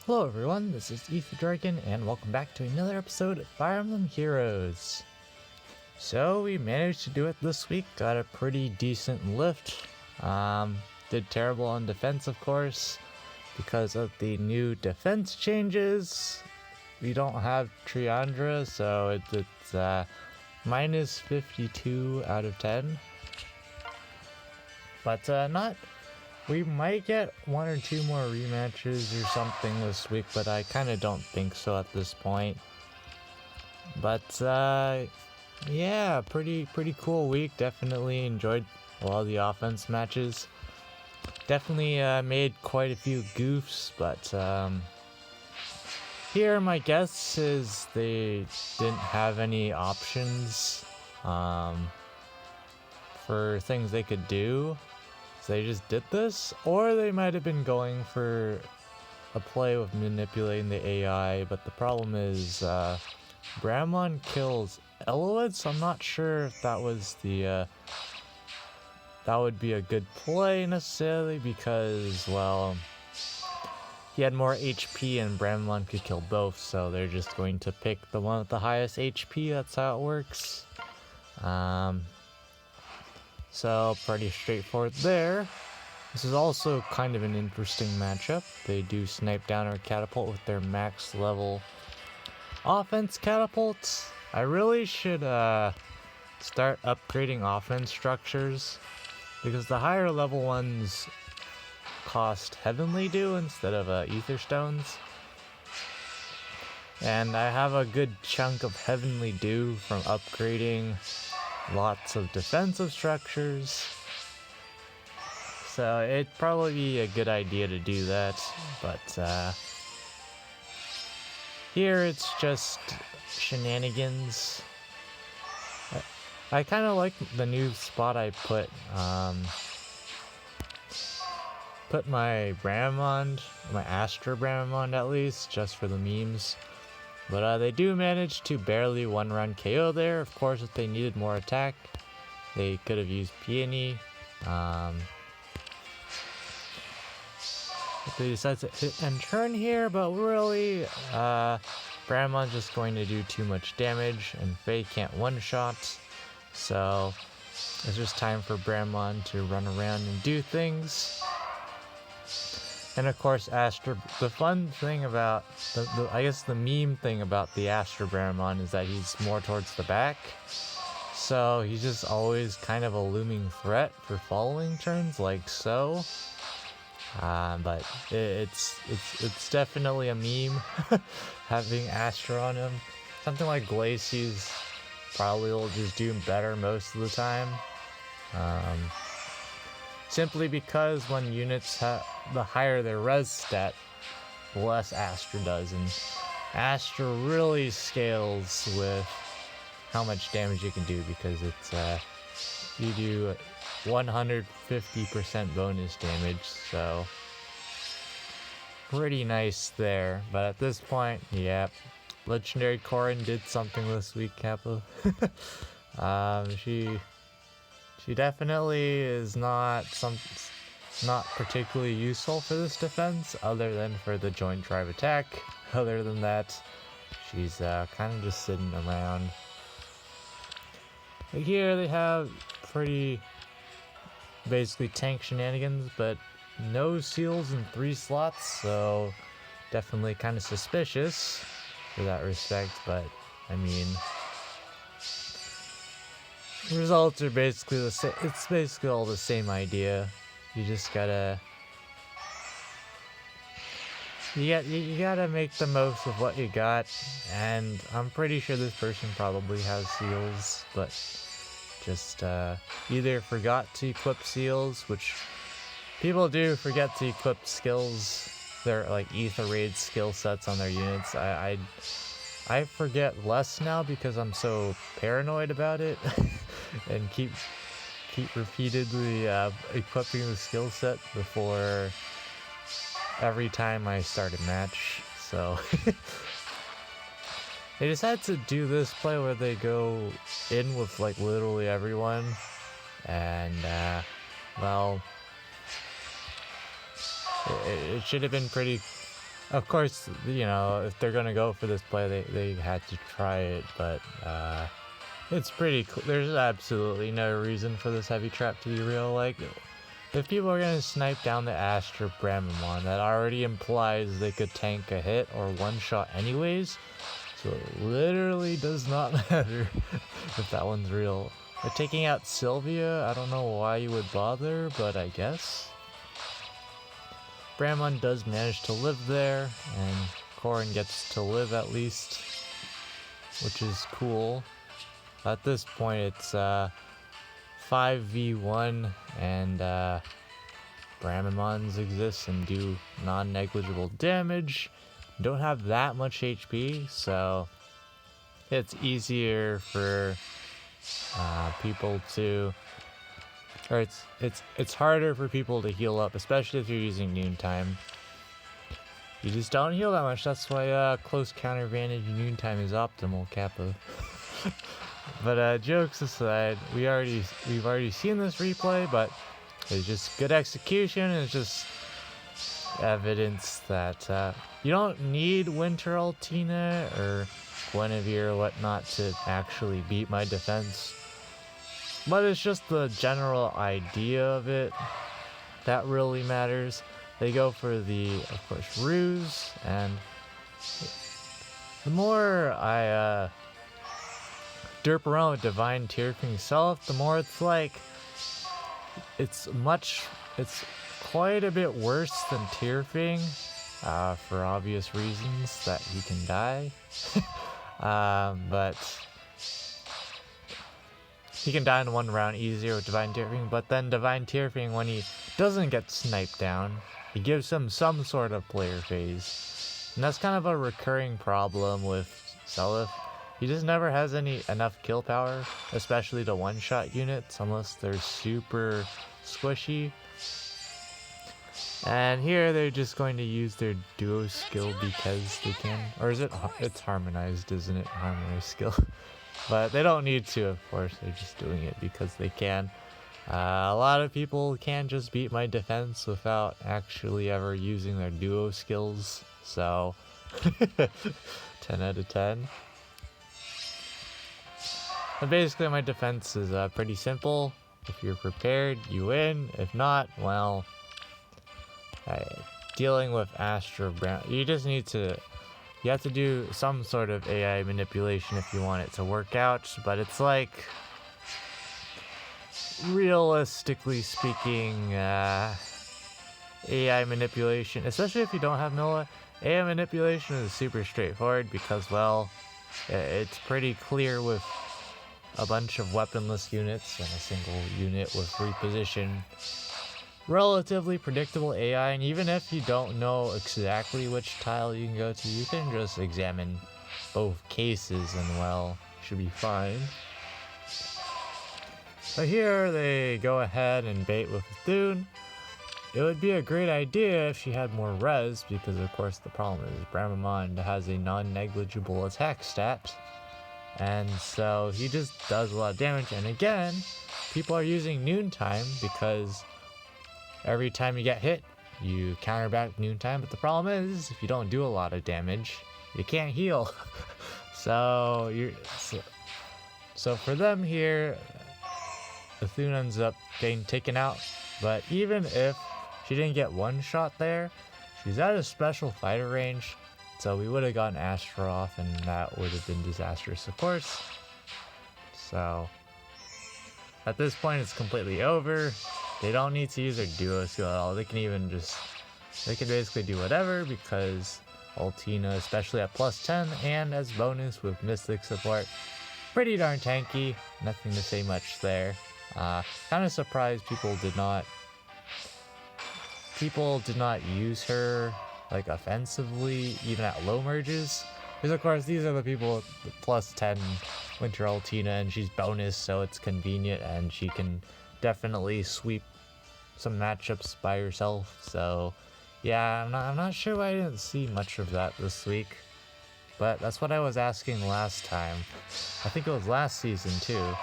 Hello everyone, this is Ether Dragon, and welcome back to another episode of Fire Emblem Heroes. So we managed to do it this week, got a pretty decent lift. Did terrible on defense, of course, because of the new defense changes. We don't have Triandra, so it's minus 52 out of 10. But we might get one or two more rematches or something this week, but I kind of don't think so at this point. But yeah, pretty cool week. Definitely enjoyed a lot of the offense matches. Definitely made quite a few goofs, but here my guess is they didn't have any options for things they could do. They just did this, or they might have been going for a play with manipulating the AI, but the problem is Bramon kills Eloid, so I'm not sure if that was the that would be a good play necessarily, because, well, he had more HP and Bramon could kill both, so they're just going to pick the one with the highest HP. That's how it works. So pretty straightforward there. This is also kind of an interesting matchup. They do snipe down our catapult with their max level offense catapults. I really should start upgrading offense structures, because the higher level ones cost Heavenly Dew instead of Ether Stones. And I have a good chunk of Heavenly Dew from upgrading lots of defensive structures, so it'd probably be a good idea to do that, but here it's just shenanigans. I kind of like the new spot I put my Bramond, my Astra Bramond at least, just for the memes. But they do manage to barely one-run KO there. Of course, if they needed more attack, they could have used Peony. They decide to hit and turn here, but really, Bramon's just going to do too much damage, and Faye can't one-shot. So it's just time for Bramon to run around and do things. And of course, Astra, the fun thing about, I guess the meme thing about the Astra Bramon is that he's more towards the back. So he's just always kind of a looming threat for following turns, like so. But it's definitely a meme, having Astra on him. Something like Glacius probably will just do better most of the time. Simply because when units the higher their res stat, the less Astra does, and Astra really scales with how much damage you can do, because it's you do 150% bonus damage, so pretty nice there. But at this point, yeah, Legendary Corrin did something this week, Kappa. She definitely is not particularly useful for this defense, other than for the joint drive attack. Other than that, she's kind of just sitting around. But here they have pretty basically tank shenanigans, but no seals in 3 slots, so definitely kind of suspicious for that respect. But I mean, the results are basically the same. It's basically all the same idea. You just gotta you gotta make the most of what you got, and I'm pretty sure this person probably has seals, but just either forgot to equip seals, which people do forget to equip skills. They're like Ether Raid skill sets on their units. I forget less now because I'm so paranoid about it, and keep repeatedly equipping the skill set before every time I start a match. So they decided to do this play where they go in with like literally everyone, and well, it should have been pretty Of course, you know, if they're gonna go for this play, they had to try it, but it's pretty cool. There's absolutely no reason for this heavy trap to be real. Like, if people are gonna snipe down the Astra Bramamon, that already implies they could tank a hit or one shot anyways. So it literally does not matter if that one's real. But taking out Sylvia, I don't know why you would bother, but I guess. Bramon does manage to live there, and Corrin gets to live at least, which is cool. At this point, it's 5v1, and Bramamons exist and do non-negligible damage. Don't have that much HP, so it's easier for people to, or it's harder for people to heal up, especially if you're using noontime. You just don't heal that much. That's why close counter advantage noontime is optimal, Kappa. But jokes aside, we've already seen this replay, but it's just good execution. It's just evidence that you don't need Winter Altina or Guinevere or whatnot to actually beat my defense. But it's just the general idea of it that really matters. They go for the, of course, ruse, and the more I derp around with Divine Tearfing Self, the more it's like, it's quite a bit worse than Tearfing, for obvious reasons that he can die. But he can die in one round easier with Divine Tearfing, but then Divine Tearfing, when he doesn't get sniped down, he gives him some sort of player phase. And that's kind of a recurring problem with Seliph. He just never has enough kill power, especially to one-shot units, unless they're super squishy. And here they're just going to use their duo skill because they can. Or is it? It's harmonized, isn't it? Harmonized skill. But they don't need to, of course. They're just doing it because they can. A lot of people can just beat my defense without actually ever using their duo skills. So, 10 out of 10. But basically my defense is pretty simple. If you're prepared, you win. If not, well, dealing with Astra Brown, you just need to, you have to do some sort of AI manipulation if you want it to work out, but it's like, realistically speaking, AI manipulation, especially if you don't have Noah, AI manipulation is super straightforward because, well, it's pretty clear with a bunch of weaponless units and a single unit with reposition. Relatively predictable AI, and even if you don't know exactly which tile you can go to, you can just examine both cases and, well, should be fine. But here they go ahead and bait with Thune. It would be a great idea if she had more res, because of course the problem is Bramamon has a non-negligible attack stat. And so he just does a lot of damage, and again, people are using noontime because every time you get hit, you counter back noontime, but the problem is, if you don't do a lot of damage, you can't heal. So for them here, the Thune ends up getting taken out, but even if she didn't get one shot there, she's at a special fighter range, so we would have gotten Astra off, and that would have been disastrous, of course. So at this point, it's completely over. They don't need to use their duo skill at all. They can basically do whatever, because Altina, especially at +10 and as bonus with Mystic support, pretty darn tanky. Nothing to say much there. Kind of surprised people did not use her like offensively, even at low merges. Because of course these are the people with the +10 Winter Altina, and she's bonus, so it's convenient, and she can definitely sweep some matchups by herself. So yeah, I'm not sure why I didn't see much of that this week, but that's what I was asking last time. I think it was last season too,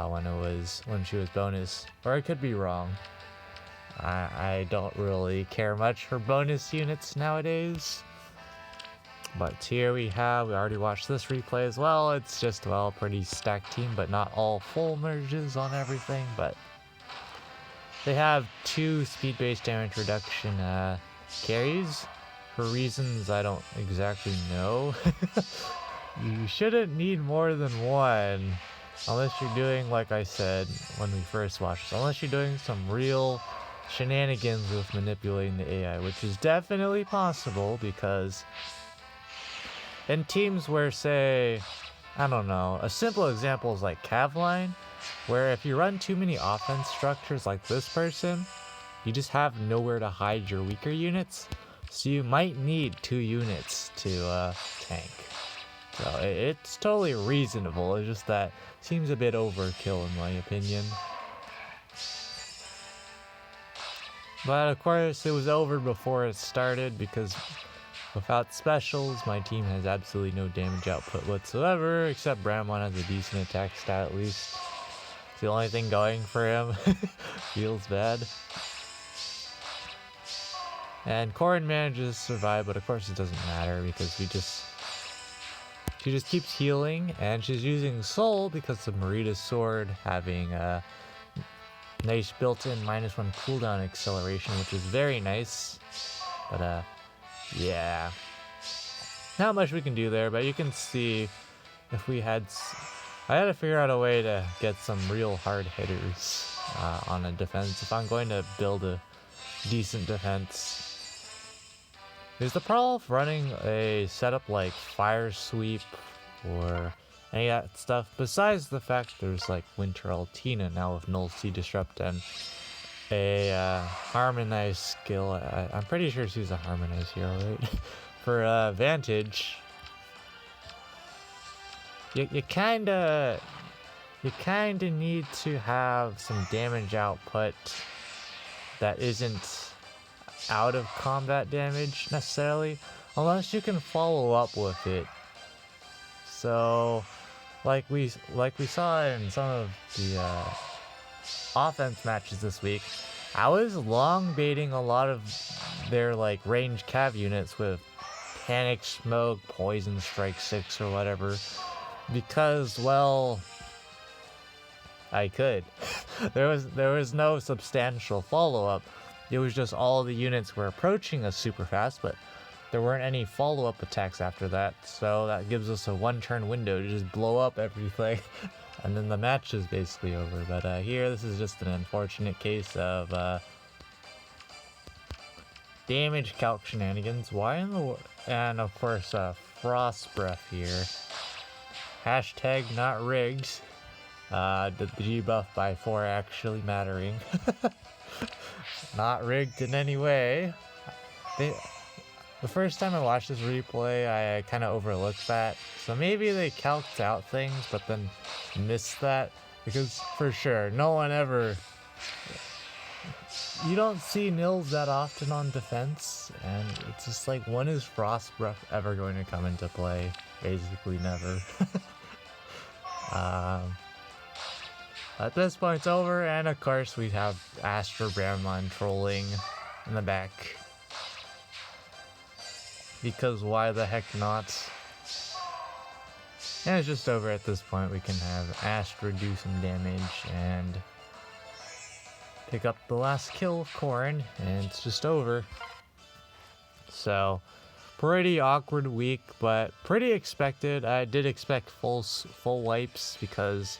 when she was bonus, or I could be wrong. I don't really care much for bonus units nowadays. But here we already watched this replay as well. It's just, well, pretty stacked team, but not all full merges on everything. But they have 2 speed-based damage reduction carries for reasons I don't exactly know. You shouldn't need more than 1 unless you're doing, like I said when we first watched this, unless you're doing some real shenanigans with manipulating the AI, which is definitely possible because in teams where, say, I don't know, a simple example is like Cavline, where if you run too many offense structures like this person, you just have nowhere to hide your weaker units, so you might need 2 units to tank. So it's totally reasonable, it's just that it seems a bit overkill in my opinion. But of course it was over before it started because without specials, my team has absolutely no damage output whatsoever, except Bramon has a decent attack stat at least. It's the only thing going for him. Feels bad. And Corrin manages to survive, but of course it doesn't matter because she just keeps healing, and she's using Soul because of Marita's sword having a nice built-in -1 cooldown acceleration, which is very nice. But yeah, not much we can do there, but you can see if we had... I had to figure out a way to get some real hard hitters on a defense if I'm going to build a decent defense. There's the problem of running a setup like Fire Sweep or any of that stuff, besides the fact there's like Winter Altina now with Null Sea Disrupt and a Harmonize skill. I'm pretty sure she's a Harmonize hero, right? For Vantage. You kinda need to have some damage output that isn't out of combat damage necessarily, unless you can follow up with it. So like we saw in some of the offense matches this week, I was long baiting a lot of their like ranged cav units with Panic Smoke, Poison Strike 6 or whatever, because, well, I could. There was no substantial follow-up. It was just all the units were approaching us super fast, but there weren't any follow-up attacks after that, so that gives us a 1-turn window to just blow up everything, and then the match is basically over. But here, this is just an unfortunate case of damage calc shenanigans. Why in the and of course Frost Breath here. Hashtag not rigged. The G buff by 4 actually mattering. Not rigged in any way. The first time I watched this replay, I kind of overlooked that. So maybe they calced out things, but then missed that. Because for sure, no one ever... You don't see nils that often on defense, and it's just like, when is Frost Breath ever going to come into play? Basically never. At this point it's over, and of course we have Astra Bramon trolling in the back. Because why the heck not? And it's just over at this point. We can have Astra do some damage and pick up the last kill of Corrin, and it's just over. So, pretty awkward week, but pretty expected. I did expect full wipes because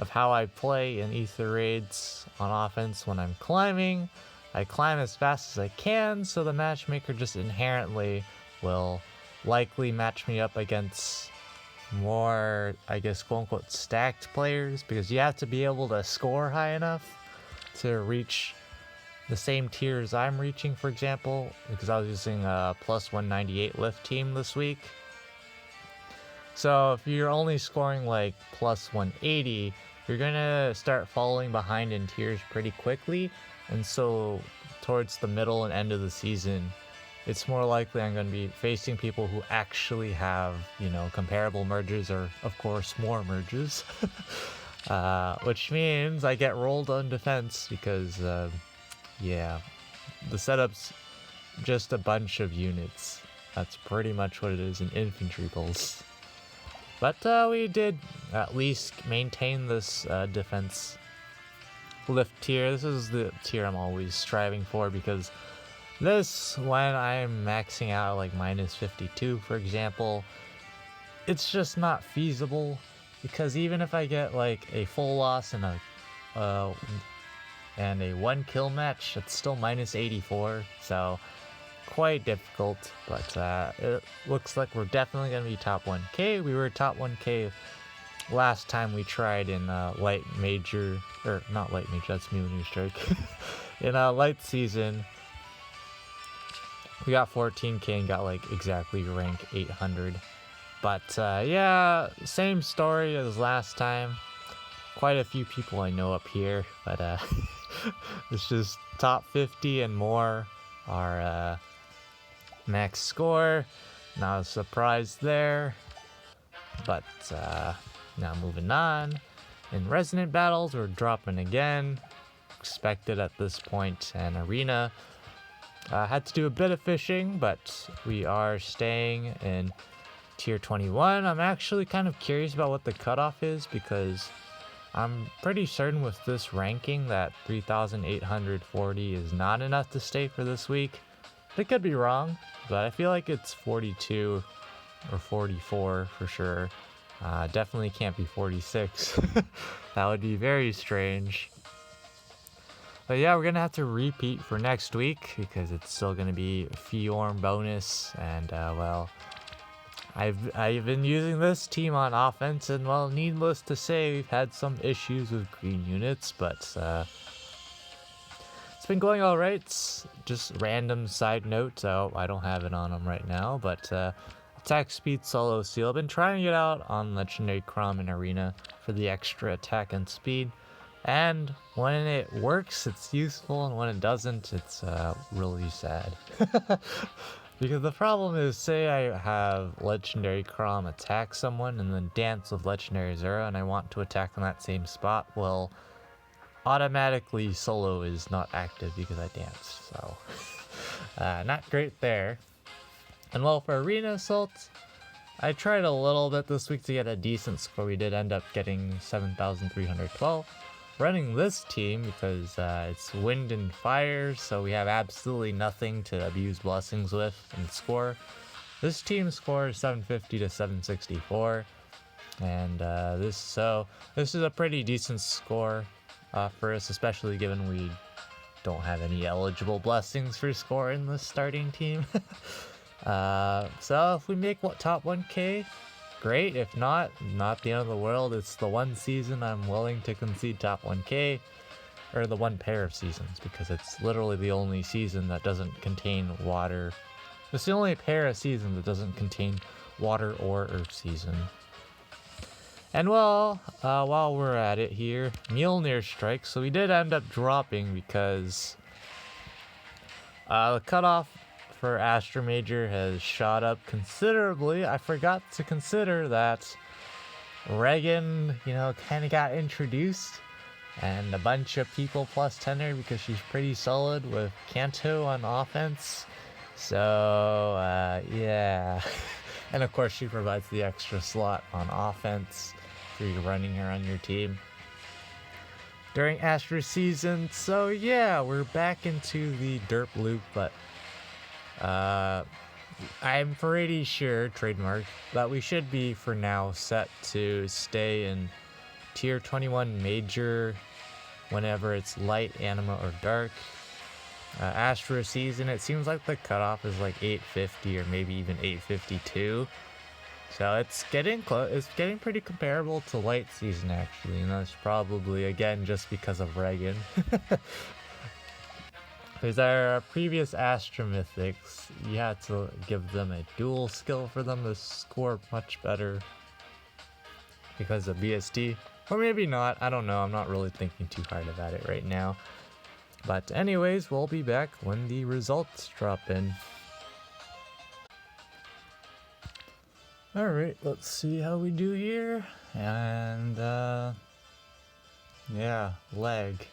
of how I play in Ether Raids on offense when I'm climbing. I climb as fast as I can, so the matchmaker just inherently will likely match me up against more, I guess, quote-unquote stacked players, because you have to be able to score high enough to reach the same tiers I'm reaching, for example, because I was using a plus 198 lift team this week. So if you're only scoring like plus 180, you're gonna start falling behind in tiers pretty quickly, and so towards the middle and end of the season, it's more likely I'm going to be facing people who actually have, you know, comparable merges, or of course more merges. Which means I get rolled on defense because yeah, the setup's just a bunch of units. That's pretty much what it is in infantry pulse. But we did at least maintain this defense lift tier. This is the tier I'm always striving for, because this, when I'm maxing out like minus 52, for example, it's just not feasible, because even if I get like a full loss and a 1 kill match, it's still minus 84, so quite difficult. But it looks like we're definitely going to be top 1k. We were top 1k last time we tried in light major, or not light major, that's Mjolnir Strike. In light season, we got 14k and got like exactly rank 800. But yeah, same story as last time. Quite a few people I know up here, but it's just top 50 and more are max score. Not a surprise there. But now moving on. In Resonant Battles, we're dropping again. Expected at this point. And Arena. Had to do a bit of fishing, but we are staying in tier 21. I'm actually kind of curious about what the cutoff is, because I'm pretty certain with this ranking that 3,840 is not enough to stay for this week. I could be wrong, but I feel like it's 42 or 44 for sure. Definitely can't be 46. That would be very strange. But yeah, we're gonna have to repeat for next week, because it's still gonna be a Fjorm bonus, and well, I've been using this team on offense, and well, needless to say, we've had some issues with green units, but it's been going all right. Just random side note, so I don't have it on them right now, but attack speed solo seal. I've been trying it out on Legendary Chrom and Arena for the extra attack and speed, and when it works, it's useful, and when it doesn't, it's really sad. Because the problem is, say I have Legendary Chrom attack someone and then dance with Legendary Zero, and I want to attack on that same spot, well, automatically solo is not active because I danced, so not great there. And well, for Arena Assault, I tried a little bit this week to get a decent score. We did end up getting 7,312. Running this team because it's wind and fire, so we have absolutely nothing to abuse blessings with and score. This team scores 750 to 764, and this is a pretty decent score for us, especially given we don't have any eligible blessings for score in the starting team. So if we make top 1k, great. If not, not the end of the world. It's the one season I'm willing to concede top 1k, or the one pair of seasons, because it's literally the only season that doesn't contain water. It's the only pair of seasons that doesn't contain water or earth season. And well, while we're at it here, Mjolnir Strike. So we did end up dropping because the cutoff for Astra Major has shot up considerably. I forgot to consider that Regan, kind of got introduced, and a bunch of people plus 10 her because she's pretty solid with Kanto on offense. So, yeah. And of course, she provides the extra slot on offense for you running her on your team during Astra season. So, yeah, we're back into the derp loop, but I'm pretty sure, trademark, that we should be for now set to stay in tier 21 major whenever it's light, anima, or dark. Astra season, it seems like the cutoff is like 850 or maybe even 852. So it's getting close. It's getting pretty comparable to light season, actually, and that's probably again just because of Regan. Because our previous Astra Mythics, you had to give them a dual skill for them to score much better because of BSD. Or maybe not, I don't know, I'm not really thinking too hard about it right now. But anyways, we'll be back when the results drop in. Alright, let's see how we do here. And, yeah, lag.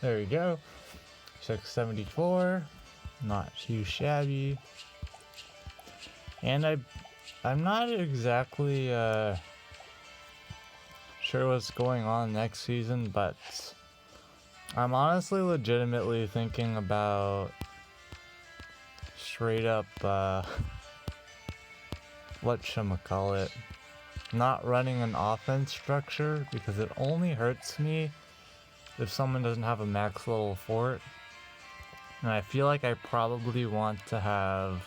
There we go. 674, not too shabby. And I'm not exactly sure what's going on next season, but I'm honestly legitimately thinking about straight up whatchamacallit, not running an offense structure, because it only hurts me if someone doesn't have a max level fort. And I feel like I probably want to have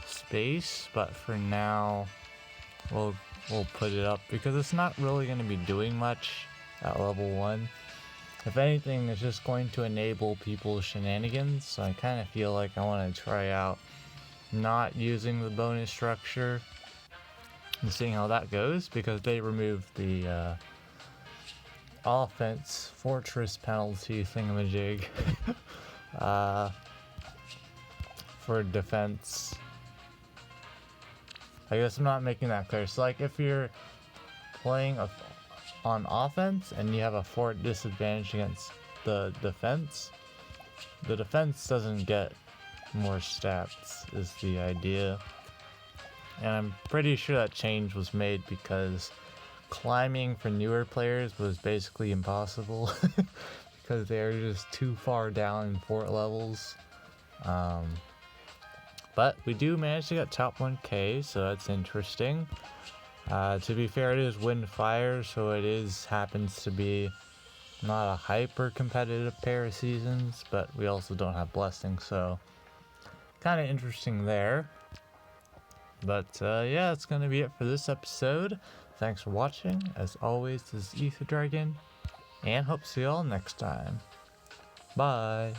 space, but for now we'll put it up because it's not really going to be doing much at level 1. If anything, it's just going to enable people's shenanigans, so I kind of feel like I want to try out not using the bonus structure and seeing how that goes, because they removed the offense fortress penalty thingamajig for defense. I guess I'm not making that clear. So like if you're playing on offense and you have a fort disadvantage against the defense doesn't get more stats is the idea. And I'm pretty sure that change was made because climbing for newer players was basically impossible because they're just too far down in fort levels. But we do manage to get top 1k, so that's interesting. To be fair, it is wind fire, so it happens to be not a hyper competitive pair of seasons, but we also don't have blessing, so kind of interesting there. But yeah, that's gonna be it for this episode. Thanks for watching. As always, this is Ether Dragon, and hope to see you all next time. Bye.